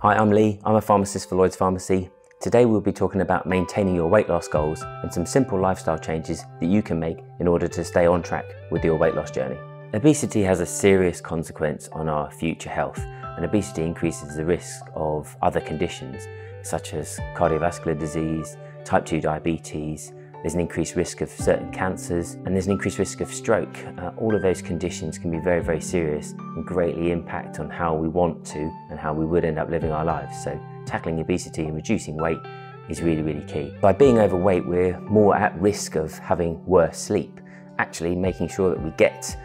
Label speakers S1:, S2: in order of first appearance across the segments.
S1: Hi, I'm Lee. I'm a pharmacist for LloydsPharmacy. Today we'll be talking about maintaining your weight loss goals and some simple lifestyle changes that you can make in order to stay on track with your weight loss journey. Obesity has a serious consequence on our future health, and obesity increases the risk of other conditions such as cardiovascular disease, type 2 diabetes. There's an increased risk of certain cancers, and there's an increased risk of stroke. All of those conditions can be very, very serious and greatly impact on how we want to and how we would end up living our lives. So tackling obesity and reducing weight is really, really key. By being overweight, we're more at risk of having worse sleep. Actually, making sure that we get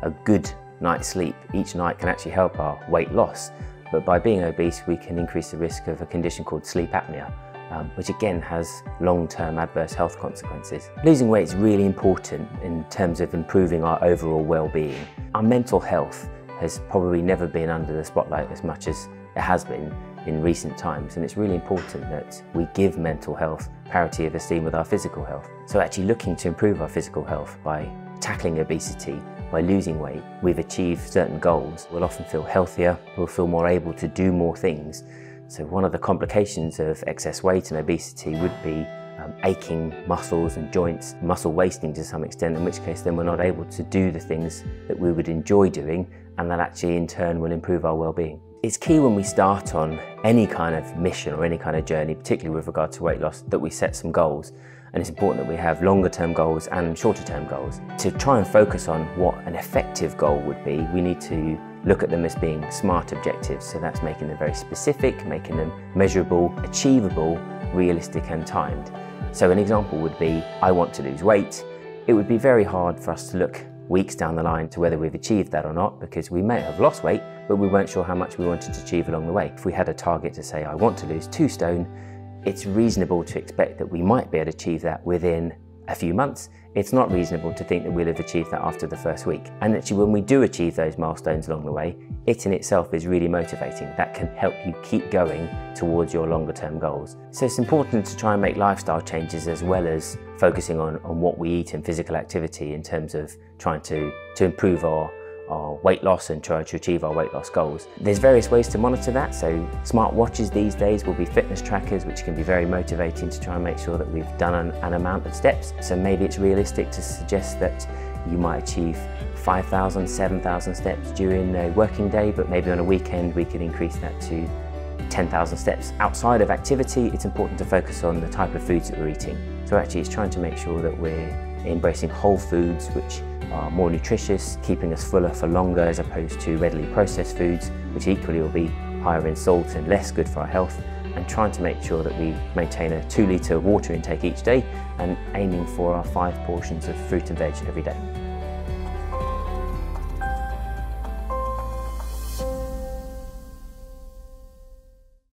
S1: a good night's sleep each night can actually help our weight loss. But by being obese, we can increase the risk of a condition called sleep apnea, which again has long-term adverse health consequences. Losing weight is really important in terms of improving our overall well-being. Our mental health has probably never been under the spotlight as much as it has been in recent times, and it's really important that we give mental health parity of esteem with our physical health. So actually looking to improve our physical health by tackling obesity, by losing weight, we've achieved certain goals. We'll often feel healthier, we'll feel more able to do more things. So one of the complications of excess weight and obesity would be aching muscles and joints, muscle wasting to some extent, in which case then we're not able to do the things that we would enjoy doing, and that actually in turn will improve our well-being. It's key when we start on any kind of mission or any kind of journey, particularly with regard to weight loss, that we set some goals. And it's important that we have longer term goals and shorter term goals. To try and focus on what an effective goal would be, we need to look at them as being SMART objectives. So that's making them very specific, making them measurable, achievable, realistic and timed. So an example would be, I want to lose weight. It would be very hard for us to look weeks down the line to whether we've achieved that or not, because we may have lost weight, but we weren't sure how much we wanted to achieve along the way. If we had a target to say, I want to lose 2 stone, it's reasonable to expect that we might be able to achieve that within a few months. It's not reasonable to think that we'll have achieved that after the first week. And actually when we do achieve those milestones along the way, it in itself is really motivating. That can help you keep going towards your longer term goals. So it's important to try and make lifestyle changes as well as focusing on what we eat and physical activity in terms of trying to improve our weight loss and try to achieve our weight loss goals. There's various ways to monitor that. So smart watches these days will be fitness trackers, which can be very motivating to try and make sure that we've done an amount of steps. So maybe it's realistic to suggest that you might achieve 5,000, 7,000 steps during a working day, but maybe on a weekend we could increase that to 10,000 steps. Outside of activity, it's important to focus on the type of foods that we're eating. So actually it's trying to make sure that we're embracing whole foods, which are more nutritious, keeping us fuller for longer, as opposed to readily processed foods, which equally will be higher in salt and less good for our health, and trying to make sure that we maintain a 2 litre water intake each day and aiming for our 5 portions of fruit and veg every day.